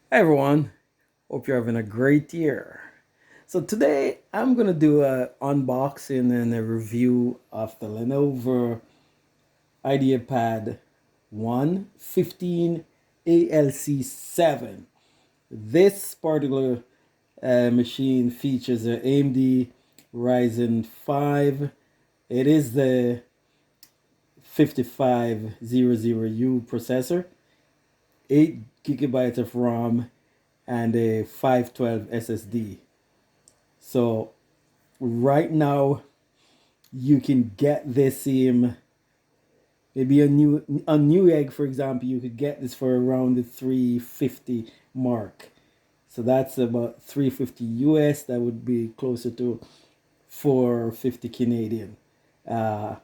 Hi everyone, hope you're having a great year. So today I'm gonna do a unboxing and a review of the Lenovo Ideapad 115 ALC7. This particular machine features an AMD Ryzen 5. It is the 5500U processor, 8 gigabytes of RAM, and a 512 SSD. So right now you can get this maybe a new egg, for example, you could get this for around the 350 mark. So that's about 350 US. That would be closer to 450 Canadian. Uh,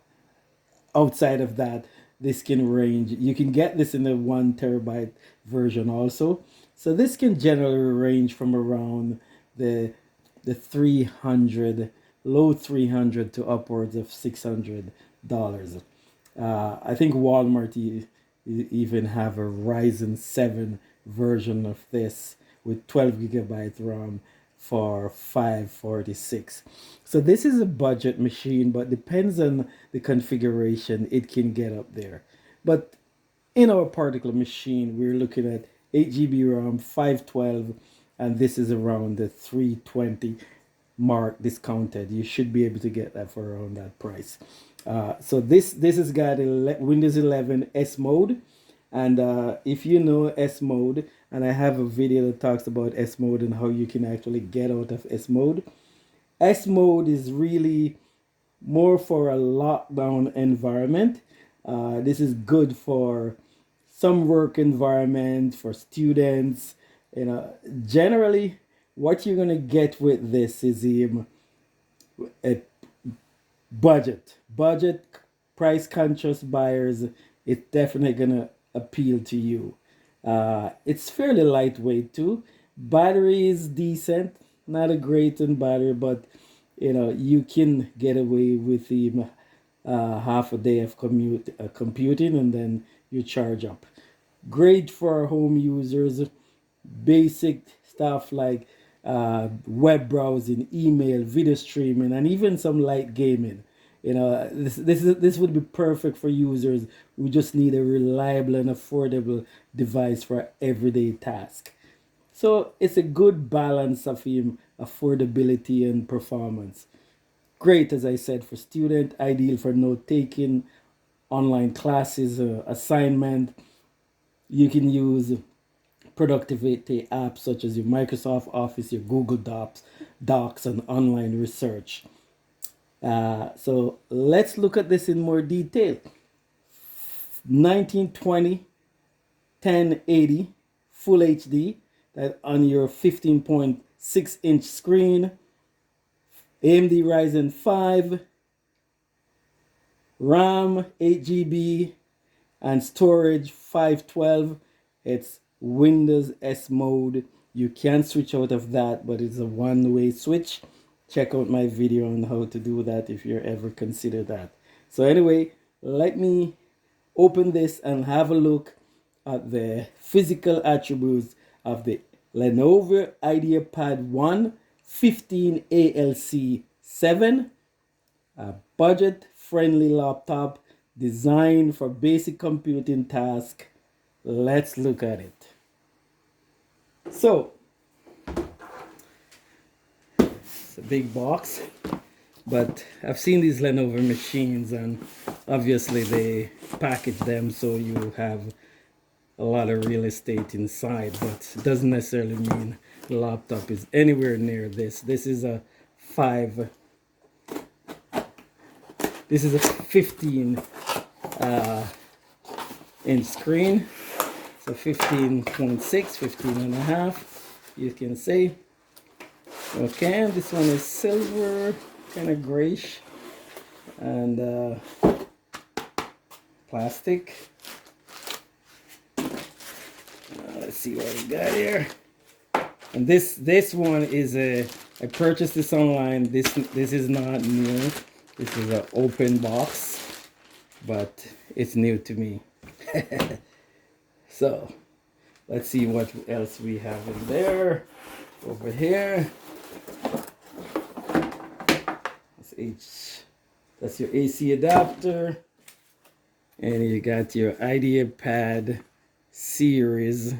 Outside of that, this can range. You can get this in the 1 terabyte version also. So this can generally range from around the the 300, low 300 to upwards of $600. I think Walmart even have a Ryzen 7 version of this with 12 gigabyte RAM for 546. So this is a budget machine, but depends on the configuration, it can get up there. But in our particular machine, we're looking at 8 GB RAM, 512, and this is around the 320 mark discounted. You should be able to get that for around that price. So this has got Windows 11 S mode, and if you know S mode, and I have a video that talks about S mode and how you can actually get out of S mode. S mode is really more for a lockdown environment. This is good for some work environment for students. Generally, what you're gonna get with this is a budget, price conscious buyers. It's definitely gonna appeal to you. It's fairly lightweight too. Battery is decent, not a great in battery, but you can get away with the half a day of computing, and then you charge up. Great for home users, basic stuff like web browsing, email, video streaming, and even some light gaming. This would be perfect for users who just need a reliable and affordable device for everyday task. So it's a good balance of affordability and performance. Great, as I said, for student, ideal for note taking, online classes, assignment. You can use productivity apps such as your Microsoft Office, your Google Docs, and online research. So let's look at this in more detail. 1920 1080 Full HD, that on your 15.6-inch screen. AMD Ryzen 5, RAM 8 GB, and storage 512. It's Windows S mode. You can switch out of that, but it's a one-way switch. Check out my video on how to do that if you ever consider that. So anyway, let me open this and have a look at the physical attributes of the Lenovo Ideapad 115 ALC7, a budget-friendly laptop designed for basic computing tasks. Let's look at it. So, it's a big box, but I've seen these Lenovo machines, and obviously they package them so you have a lot of real estate inside, but it doesn't necessarily mean the laptop is anywhere near this. This is a 15 inch screen. So 15.6, 15 and a half, you can say. Okay, this one is silver, kind of grayish, and plastic. Let's see what we got here. And this one is I purchased this online. This is not new. This is an open box, but it's new to me. So Let's see what else we have in there. Over here. That's your AC adapter. And you got your Ideapad series.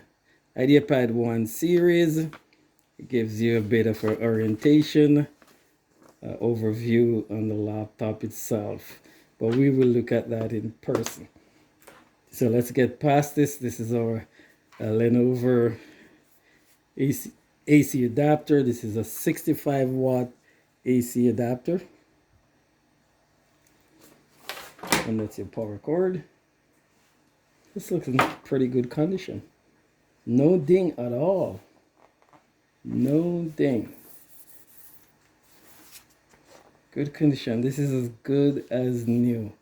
Ideapad 1 series. It gives you a bit of an orientation, overview on the laptop itself. But we will look at that in person. So let's get past this. This is our Lenovo AC adapter. This is a 65 watt AC adapter. And that's your power cord. This looks in pretty good condition. No ding at all. No ding. Good condition. This is as good as new.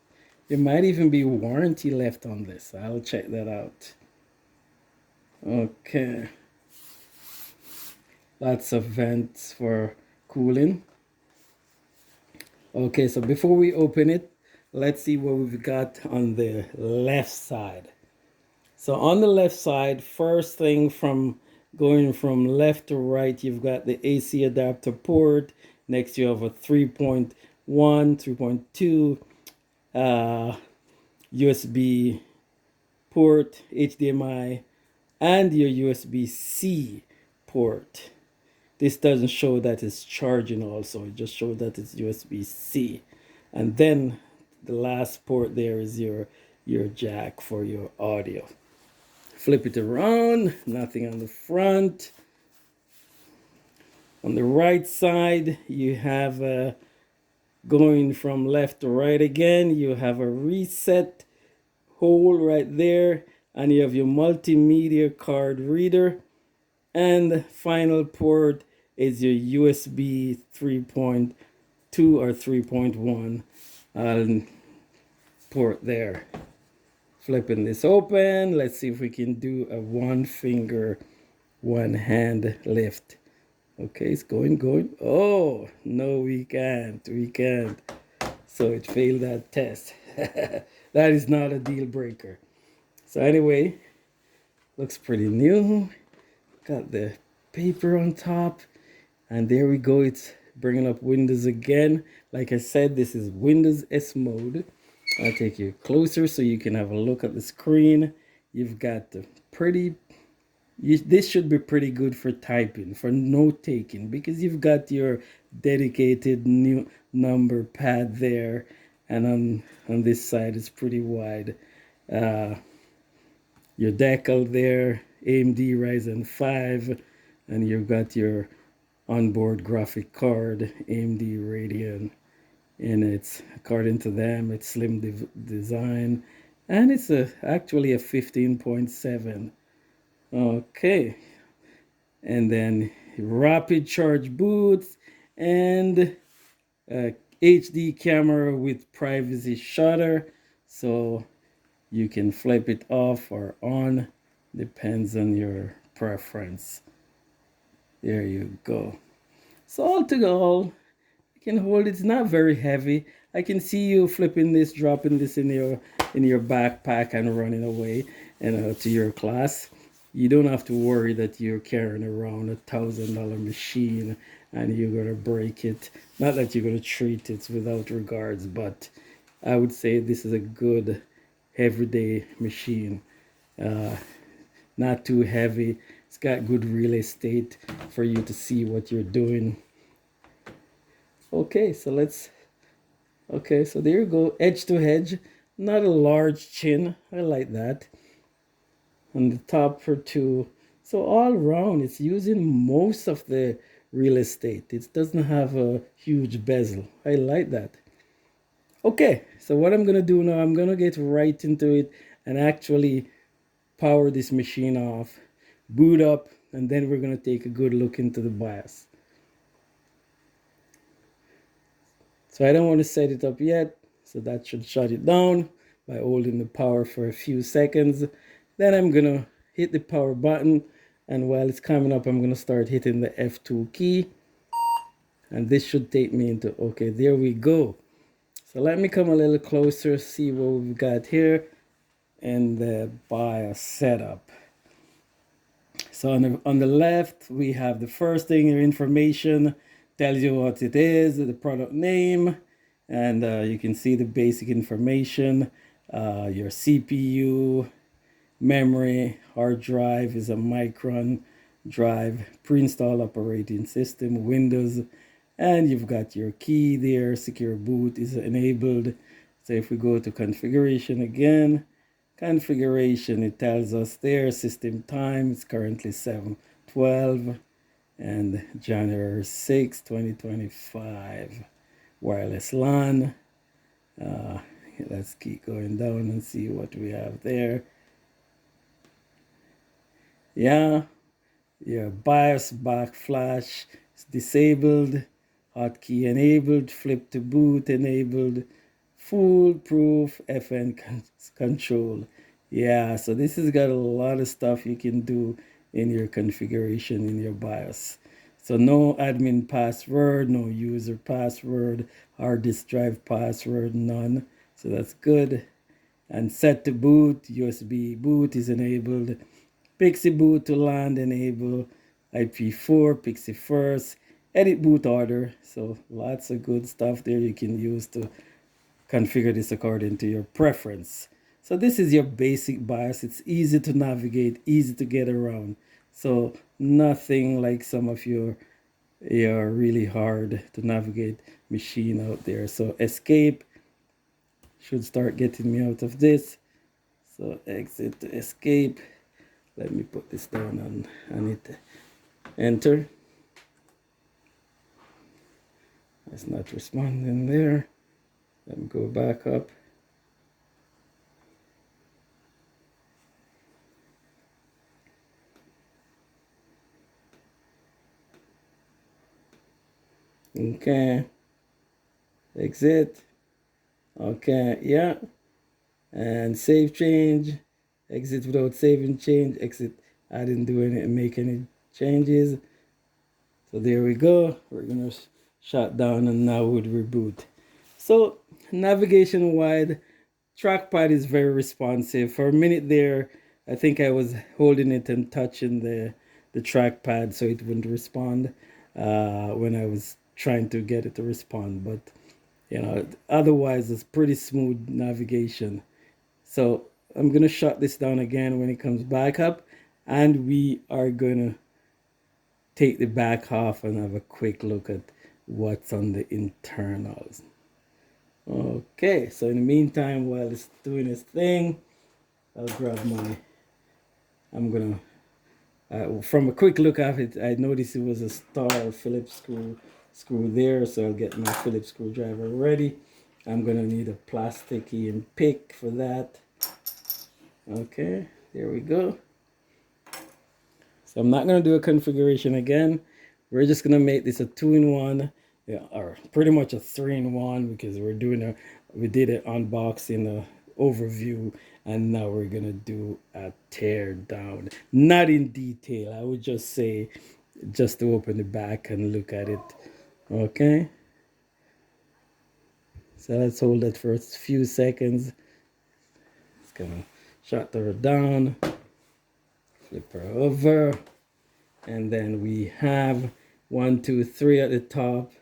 There might even be warranty left on this. I'll check that out. Okay. Lots of vents for cooling. Okay, so before we open it, let's see what we've got on the left side. So on the left side, first thing from going from left to right, you've got the AC adapter port. Next, you have a 3.1, 3.2 USB port, HDMI, and your USB-C port. This doesn't show that it's charging also. It just shows that it's USB-C. And then the last port there is your jack for your audio. Flip it around, nothing on the front. On the right side, you have going from left to right again, you have a reset hole right there, and you have your multimedia card reader. And the final port is your USB 3.2 or 3.1 port there. Flipping this open, let's see if we can do a one finger, one hand lift. Okay, it's going. Oh, no, we can't. So it failed that test. That is not a deal breaker. So anyway, looks pretty new. Got the paper on top. And there we go. It's bringing up Windows again. Like I said, this is Windows Smode. I'll take you closer so you can have a look at the screen. You've got the this should be pretty good for typing, for note taking, because you've got your dedicated new number pad there, and on this side it's pretty wide. Your decal there, AMD Rysen 5, and you've got your onboard graphic card, AMD Radeon. And it's, according to them, it's slim design, and it's actually a 15.7. Okay, and then rapid charge boots and HD camera with privacy shutter, so you can flip it off or on, depends on your preference. There you go. So all to all, can hold. It's not very heavy. I can see you flipping this, dropping this in your backpack and running away and to your class. You don't have to worry that you're carrying around $1,000 machine and you're gonna break it. Not that you're gonna treat it without regards, but I would say this is a good everyday machine. Not too heavy. It's got good real estate for you to see what you're doing. Okay, so so there you go, edge to edge, not a large chin, I like that. On the top for 2. So all around, it's using most of the real estate. It doesn't have a huge bezel. I like that. Okay, so what I'm gonna do now, I'm gonna get right into it and actually power this machine off, boot up, and then we're gonna take a good look into the BIOS. So I don't want to set it up yet, so that should shut it down by holding the power for a few seconds. Then I'm going to hit the power button, and while it's coming up, I'm going to start hitting the F2 key. And this should take me into, okay, there we go. So let me come a little closer, see what we've got here in the BIOS setup. So on the left, we have the first thing, your information, tells you what it is, the product name, and you can see the basic information, your CPU, memory, hard drive is a Micron drive, pre-installed operating system, Windows, and you've got your key there, secure boot is enabled. So if we go to configuration again, configuration, it tells us there system time is currently 7:12 and January 6, 2025. Wireless LAN. Let's keep going down and see what we have there. Yeah, your BIOS backflash is disabled, hotkey enabled, flip to boot enabled, foolproof FN control. Yeah, so this has got a lot of stuff you can do in your configuration in your BIOS. So no admin password, no user password, hard disk drive password, none. So that's good. And set to boot, USB boot is enabled. Pixie boot to land enable, IP4, Pixie first, edit boot order. So lots of good stuff there you can use to configure this according to your preference. So this is your basic BIOS. It's easy to navigate, easy to get around. So nothing like some of your really hard to navigate machine out there. So escape should start getting me out of this. So exit to escape. Let me put this down and hit enter. It's not responding there. Let me go back up. Okay. Exit. Okay, yeah. And save change. Exit without saving change. Exit. I didn't do any make any changes. So there we go. We're gonna shut down and now would reboot. So navigation wide, trackpad is very responsive. For a minute there, I think I was holding it and touching the trackpad so it wouldn't respond when I was trying to get it to respond. But otherwise it's pretty smooth navigation. So I'm gonna shut this down again when it comes back up, and we are gonna take the back off and have a quick look at what's on the internals. Okay, so in the meantime, while it's doing its thing, I'll grab I'm gonna, from a quick look at it, I noticed it was a star Phillips screw there, so I'll get my Phillips screwdriver ready. I'm gonna need a plasticky and pick for that. Okay, there we go. So I'm not going to do a configuration again. We're just going to make this a 2-in-1, or pretty much a 3-in-1, because we did an unboxing, overview, and now we're going to do a tear down. Not in detail, I would just say, just to open the back and look at it. Okay. So let's hold that for a few seconds. It's going to shut her down. Flip her over, and then we have 1, 2, 3 at the top,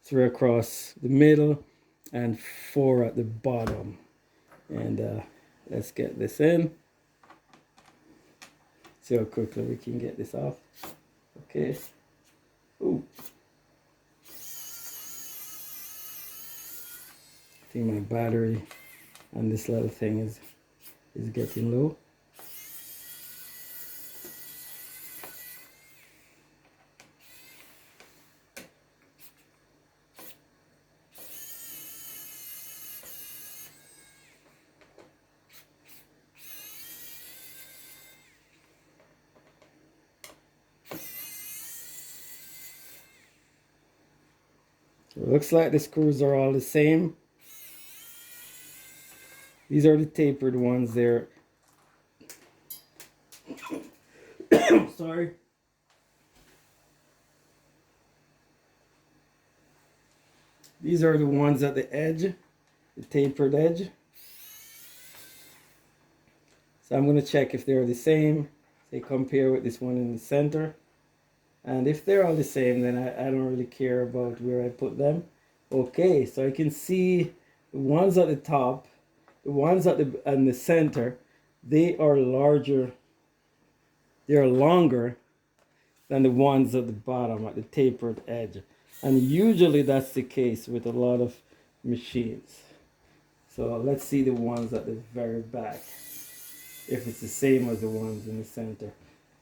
3 across the middle, and 4 at the bottom. And let's get this in. See how quickly we can get this off. Okay. Ooh. I think my battery on this little thing is getting low. It looks like the screws are all the same. These are the tapered ones there. Sorry. These are the ones at the edge, the tapered edge. So I'm going to check if they're the same. they compare with this one in the center. And if they're all the same, then I don't really care about where I put them. Okay, so I can see the ones at the top, the ones at the center, they are larger, they are longer than the ones at the bottom at the tapered edge. And usually that's the case with a lot of machines. So let's see the ones at the very back, if it's the same as the ones in the center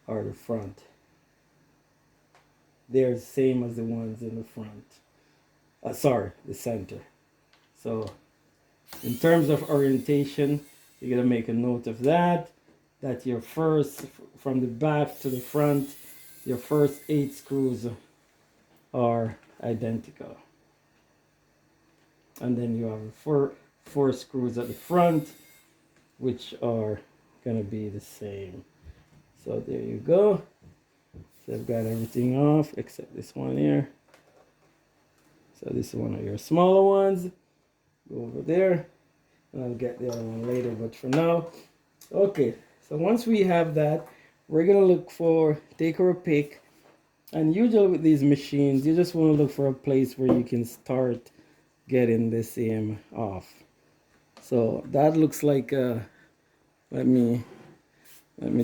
or the front. They're the same as the ones in the front. Sorry, the center. So in terms of orientation, you're gonna make a note of that. That your first, from the back to the front, your first 8 screws are identical. And then you have four screws at the front, which are gonna be the same. So there you go. So I've got everything off except this one here. So this is one of your smaller ones. Go over there. And I'll get the other one later, but for now, okay. So once we have that, we're gonna look for, take our pick. And usually with these machines, you just want to look for a place where you can start getting the seam off. So that looks like, let me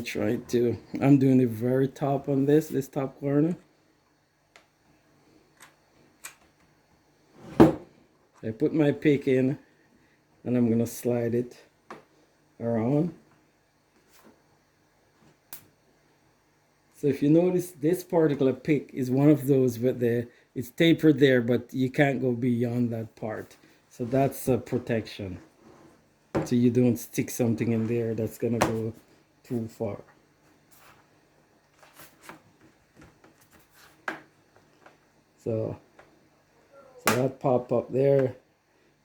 try to, I'm doing the very top on this top corner. I put my pick in and I'm gonna slide it around. So if you notice, this particular pick is one of those with it's tapered there, but you can't go beyond that part. So that's a protection. So you don't stick something in there that's gonna go too far. So that pop up there.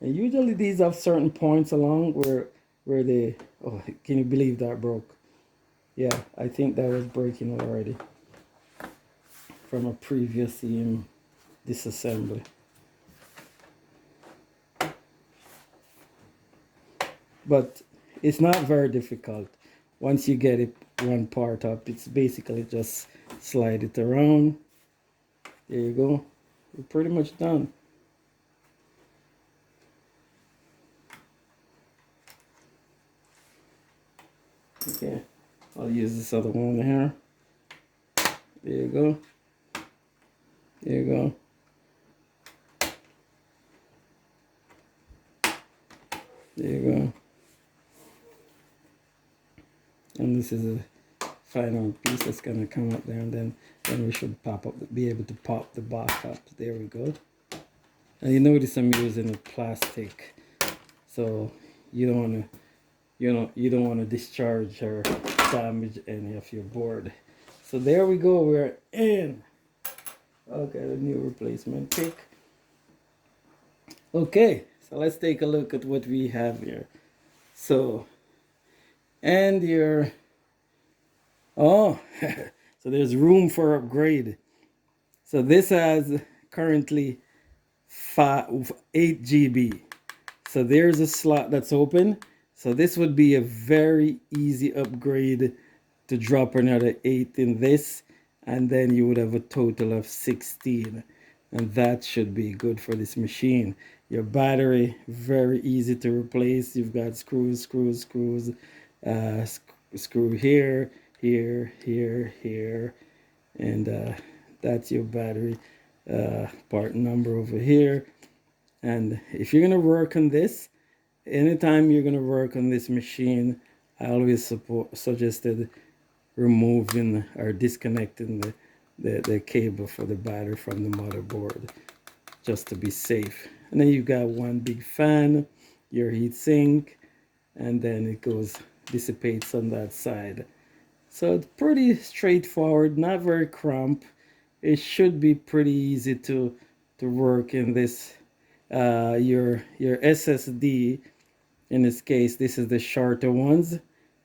And usually these have certain points along where they, oh, can you believe that broke? Yeah, I think that was breaking already from a previous seam disassembly. But it's not very difficult. Once you get it one part up, it's basically just slide it around. There you go. We're pretty much done. Okay, I'll use this other one here. There you go. There you go. There you go. And this is a final piece that's gonna come up there, and then we should pop up, be able to pop the back up. There we go. And you notice I'm using a plastic, so you don't want to, you don't want to discharge or damage any of your board. So there we go. We're in. Okay, a new replacement pick. Okay, so let's take a look at what we have here. So, and your, oh, so there's room for upgrade. So this has currently 8 GB. So there's a slot that's open. So this would be a very easy upgrade to drop another 8 in this, and then you would have a total of 16. And that should be good for this machine. Your battery, very easy to replace. You've got screws, screw here, here, and that's your battery part number over here. And if you're gonna work on this, anytime you're gonna work on this machine, I always suggested removing or disconnecting the cable for the battery from the motherboard, just to be safe. And then you've got one big fan, your heat sink, and then it dissipates on that side. So it's pretty straightforward, not very cramped. It should be pretty easy to work in this. Your SSD, in this case, this is the shorter ones,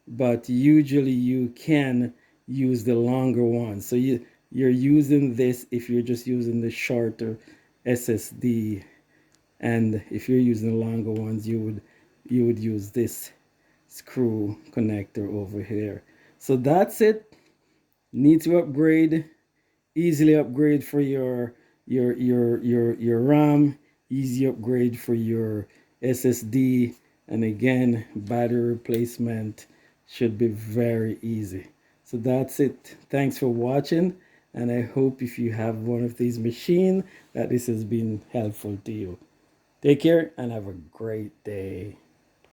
but usually you can use the longer ones. So you're using this if you're just using the shorter SSD, and if you're using the longer ones, you would use this screw connector over here. So that's it. Need to upgrade, easily upgrade for your RAM, easy upgrade for your SSD, and again, battery replacement should be very easy. So that's it. Thanks for watching, and I hope if you have one of these machines that this has been helpful to you. Take care and have a great day.